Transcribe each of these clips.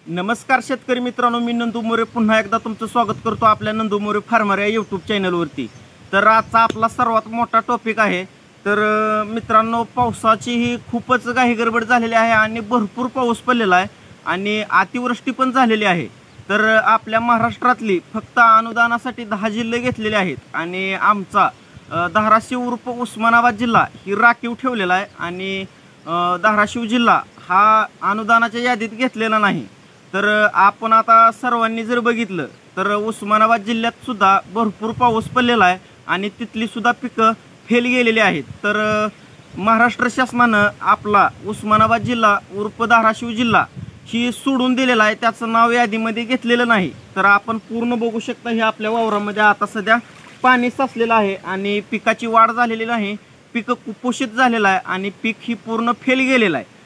नमस्कार शेतकरी मित्रांनो, मी नंदू मोरे पुन्हा एकदा तुमचं स्वागत करतो आपल्या नंदू मोरे फार्मर या यूट्यूब चॅनलवरती। तर आजचा आपला सर्वात मोठा टॉपिक आहे। तर मित्रांनो, पावसाची ही खूपच घाई गडबड झालेली आहे आणि भरपूर पाऊस पडलेला आहे आणि अतिवृष्टी पण झालेली आहे। तर आपल्या महाराष्ट्रातली फक्त अनुदानासाठी 10 जिल्हे घेतलेले आहेत आणि आमचा धाराशिव उर्फ उस्मानाबाद जिल्हा ही राखीव ठेवलेला आहे आणि धाराशिव जिल्हा हा अनुदानाच्या यादीत घेतलेला नाही। तर आपण आता सर्वांनी जर बघितलं तर उस्मानाबाद जिल्ह्यात सुद्धा भरपूर पाऊस पडलेला आहे आणि तिथली सुद्धा पिकं फेल गेलेली आहेत। तर महाराष्ट्र शासनानं आपला उस्मानाबाद जिल्हा उर्फ धाराशिव जिल्हा ही सोडून दिलेला आहे, त्याचं नाव यादीमध्ये घेतलेलं नाही। तर आपण पूर्ण बघू शकता, हे आपल्या वावरामध्ये आता सध्या पाणी साचलेलं आहे आणि पिकाची वाढ झालेली नाही, पीक कुपोषित झालेलं आहे आणि पीक ही पूर्ण फेल गेलेलं आहे।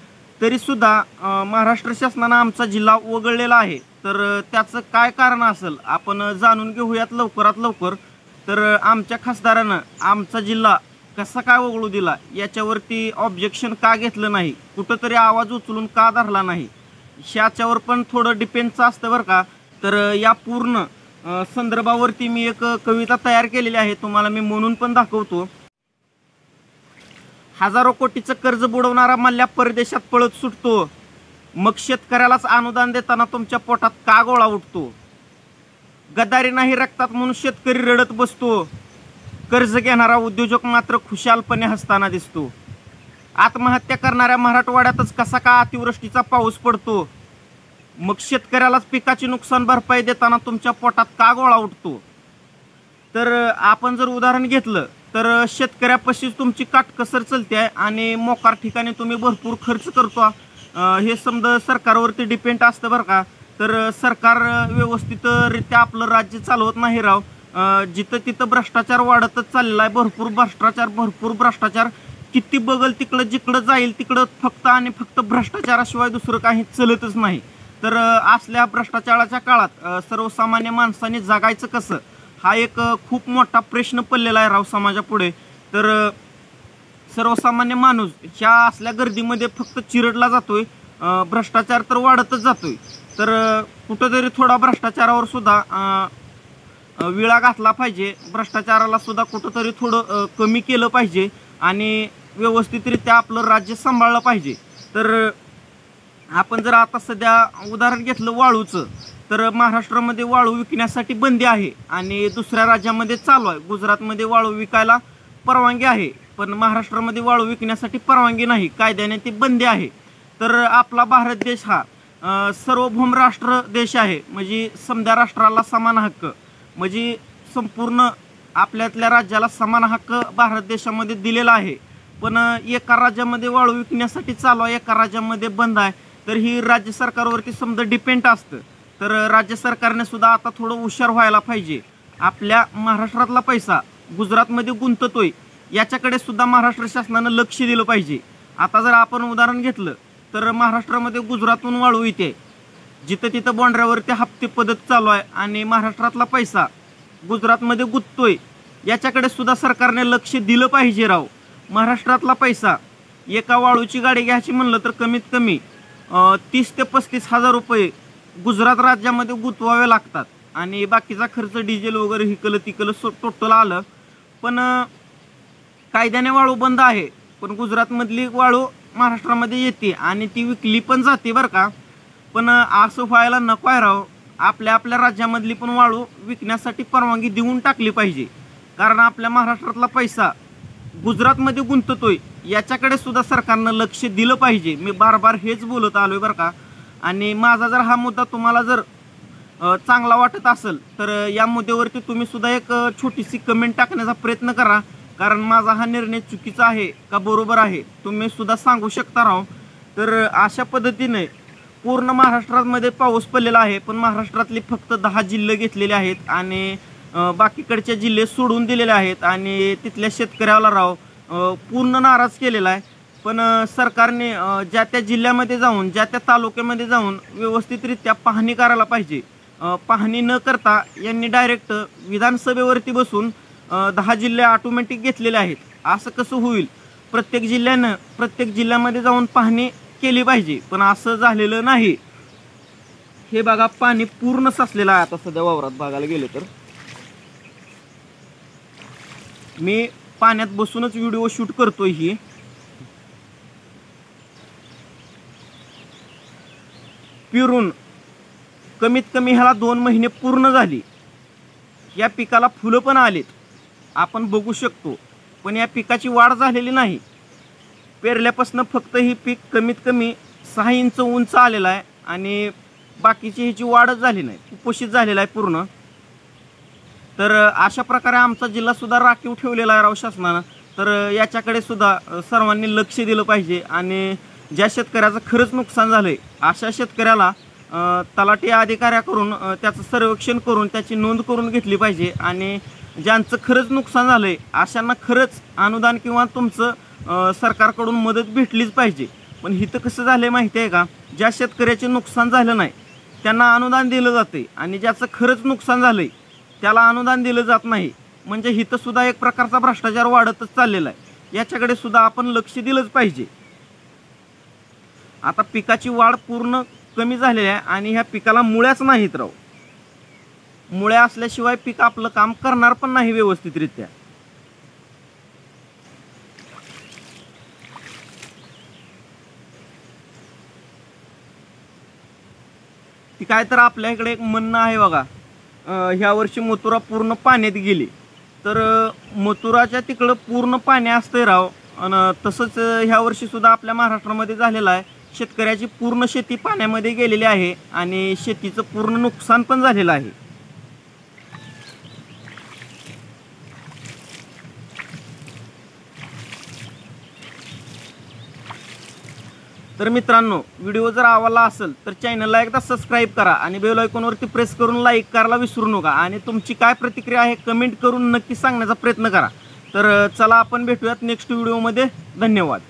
तरीसुद्धा महाराष्ट्र शासनानं आमचा जिल्हा वगळलेला आहे। तर त्याचं काय कारण असेल आपण जाणून घेऊयात लवकरात लवकर। तर आमच्या खासदारानं आमचा जिल्हा कसा काय वगळू दिला याच्यावरती ऑब्जेक्शन का घेतलं नाही, कुठंतरी आवाज उचलून का धरला नाही, ह्याच्यावर पण थोडं डिपेंडचं असतं बरं का। तर या पूर्ण संदर्भावरती मी एक कविता तयार केलेली आहे, तुम्हाला मी म्हणून पण दाखवतो। हजारो कोटीचं कर्ज बुडवणारा मल्ल्या परदेशात पळत सुटतो, मग शेतकऱ्यालाच अनुदान देताना तुमच्या पोटात का गोळा उठतो। गद्दारी नाही रक्तात म्हणून शेतकरी रडत बसतो, कर्ज घेणारा उद्योजक मात्र खुशालपणे हसताना दिसतो। आत्महत्या करणाऱ्या मराठवाड्यातच कसा का अतिवृष्टीचा पाऊस पडतो, मग शेतकऱ्यालाच पिकाची नुकसान भरपाई देताना तुमच्या पोटात का गोळा उठतो। तर आपण जर उदाहरण घेतलं तर शेतकऱ्यापाशीच तुमची काटकसर चलते आहे आणि मोकार ठिकाणी तुम्ही भरपूर खर्च करतो। हे समजा सरकारवरती डिपेंड असतं बरं का। तर सरकार व्यवस्थितरित्या आपलं राज्य चालवत नाही राव, जिथं तिथं भ्रष्टाचार वाढतच चाललेला आहे, भरपूर भ्रष्टाचार, किती बघल तिकडं जिकडं जाईल तिकडं फक्त आणि फक्त भ्रष्टाचाराशिवाय दुसरं काही चलतच नाही। तर असल्या भ्रष्टाचाराच्या काळात सर्वसामान्य माणसाने जगायचं कसं, हा एक खूप मोठा प्रश्न पडलेला आहे राव समाजापुढे। तर सर्वसामान्य माणूस ह्या असल्या गर्दीमध्ये फक्त चिरडला जातोय, भ्रष्टाचार तर वाढतच जातोय। तर कुठंतरी थोडा भ्रष्टाचारावर सुद्धा विळा घातला पाहिजे, भ्रष्टाचाराला सुद्धा कुठंतरी थोडं कमी केलं पाहिजे आणि व्यवस्थितरित्या आपलं राज्य सांभाळलं पाहिजे। तर आपण जर आता सध्या उदाहरण घेतलं वाळूचं, तर महाराष्ट्रामध्ये वाळू विकण्यासाठी बंदी आहे आणि दुसऱ्या राज्यामध्ये चालू आहे। गुजरातमध्ये वाळू विकायला परवानगी आहे पण महाराष्ट्रामध्ये वाळू विकण्यासाठी परवानगी नाही, कायद्याने ती बंदी आहे। तर आपला भारत देश हा सार्वभौम राष्ट्र देश आहे, म्हणजे समद्या राष्ट्राला समान हक्क, म्हणजे संपूर्ण आपल्यातल्या राज्याला समान हक्क भारत देशामध्ये दिलेला आहे। पण एका राज्यामध्ये वाळू विकण्यासाठी चालू आहे, एका राज्यामध्ये बंद आहे, तर ही राज्य सरकारवरती समजा डिपेंड असतं। तर राज्य सरकारने सुद्धा आता थोडं हुशार व्हायला पाहिजे। आपल्या महाराष्ट्रातला पैसा गुजरातमध्ये गुंततोय याच्याकडे सुद्धा महाराष्ट्र शासनानं लक्ष दिलं पाहिजे। आता जर आपण उदाहरण घेतलं तर महाराष्ट्रामध्ये गुजरातहून वाळू येते, जिथं तिथं बॉन्ड्रावरती हप्ते पद्धत चालू आहे आणि महाराष्ट्रातला पैसा गुजरातमध्ये गुंततोय, याच्याकडे सुद्धा सरकारने लक्ष दिलं पाहिजे राव। महाराष्ट्रातला पैसा, एका वाळूची गाडी घ्यायची म्हणलं तर कमीत कमी 30 ते 35 हजार रुपये गुजरात राज्यामध्ये गुंतवावे लागतात आणि बाकीचा खर्च डिझेल वगैरे हिकलं तिकलं टोटल आलं। पण कायद्याने वाळू बंद आहे, पण गुजरातमधली वाळू महाराष्ट्रामध्ये येते आणि ती विकली पण जाते बरं का। पण असं व्हायला नको आहे राव, आपल्या राज्यामधली पण वाळू विकण्यासाठी परवानगी देऊन टाकली पाहिजे, कारण आपल्या महाराष्ट्रातला पैसा गुजरातमध्ये गुंततोय याच्याकडे सुद्धा सरकारनं लक्ष दिलं पाहिजे। मी बार हेच बोलत आलोय बरं का। आणि माझा जर हा मुद्दा तुम्हाला जर चांगला वाटत असेल तर या मुद्द्यावरती तुम्ही सुद्धा एक छोटीशी कमेंट टाकण्याचा प्रयत्न करा, कारण माझा हा निर्णय चुकीचा आहे का बरोबर आहे तुम्ही सुद्धा सांगू शकता राव। तर अशा पद्धतीने पूर्ण महाराष्ट्रामध्ये पाऊस पडलेला आहे, पण महाराष्ट्रातले फक्त 10 जिल्हे घेतलेले आहेत आणि बाकीकडचे जिल्हे सोडून दिलेले आहेत आणि तिथल्या शेतकऱ्याला राव पूर्ण नाराज केलेला आहे। पण सरकारने ज्या त्या जिल्ह्यामध्ये जाऊन ज्या त्या तालुक्यामध्ये जाऊन व्यवस्थितरित्या पाहणी करायला पाहिजे। पाहणी न करता यांनी डायरेक्ट विधानसभेवरती बसून 10 जिल्हे ऑटोमॅटिक घेतलेले आहेत, असं कसं होईल। प्रत्येक जिल्ह्यामध्ये जाऊन पाहणी केली पाहिजे, पण असं झालेलं नाही। हे बघा पाणी पूर्ण साचलेलं आहे आता सध्या वावरात बघायला गेले तर. मी पाण्यात बसूनच व्हिडिओ शूट करतोय. ही पिरून कमीत कमी ह्याला 2 महिने पूर्ण झाली. या पिकाला फुलं पण आलीत आपण बघू शकतो, पण या पिकाची वाढ झालेली नाही. पेरल्यापासून फक्त ही पीक कमीत कमी 6 इंच उंच आलेलं आहे आणि बाकीची ह्याची वाढच झाली नाही, कुपोषित झालेला आहे पूर्ण. तर अशा प्रकारे आमचा जिल्हा सुद्धा राखीव ठेवलेला आहे राव शासनानं. तर याच्याकडे सुद्धा सर्वांनी लक्ष दिलं पाहिजे आणि ज्या शेतकऱ्याचं खरंच नुकसान झालंय अशा शेतकऱ्याला तलाठी अधिकाऱ्याकडून त्याचं सर्वेक्षण करून त्याची नोंद करून घेतली पाहिजे. आणि ज्यांचं खरंच नुकसान झालंय अशांना खरंच अनुदान किंवा तुमचं सरकारकडून मदत भेटलीच पाहिजे. पण इथं कसं झालंय माहिती आहे का, ज्या शेतकऱ्याचे नुकसान झालं नाही त्यांना अनुदान दिलं जाते आणि ज्याचं खरंच नुकसान झालंय त्याला अनुदान दिलं जात नाही. म्हणजे इथं सुद्धा एक प्रकारचा भ्रष्टाचार वाढतच चाललेला आहे. याच्याकडे सुद्धा आपण लक्ष दिलंच पाहिजे. आता पिकाची वाढ पूर्ण कमी झालेली आहे आणि ह्या पिकाला मुळ्याच नाहीत राव. मुळ्या असल्याशिवाय पीक आपलं काम करणार पण नाही व्यवस्थितरित्या. ती काय तर आपल्या इकडे एक म्हणणं आहे बघा, ह्या वर्षी मथुरा पूर्ण पाण्यात गेली. तर मथुराच्या तिकडं पूर्ण पाणी असतंय राव. आणि तसंच ह्या वर्षी सुद्धा आपल्या महाराष्ट्रामध्ये झालेलं आहे. शेतकऱ्याची पूर्ण शेती पाण्यामध्ये गेलेली आहे आणि शेतीचं पूर्ण नुकसान पण झालेलं आहे. तर मित्रांनो, व्हिडिओ जर आवडला असेल तर चॅनलला एकदा सबस्क्राईब करा आणि बेल आयकॉनवरती प्रेस करून लाईक करायला विसरू नका. आणि तुमची काय प्रतिक्रिया आहे कमेंट करून नक्की सांगण्याचा प्रयत्न करा. तर चला आपण भेटूयात नेक्स्ट व्हिडिओमध्ये. धन्यवाद.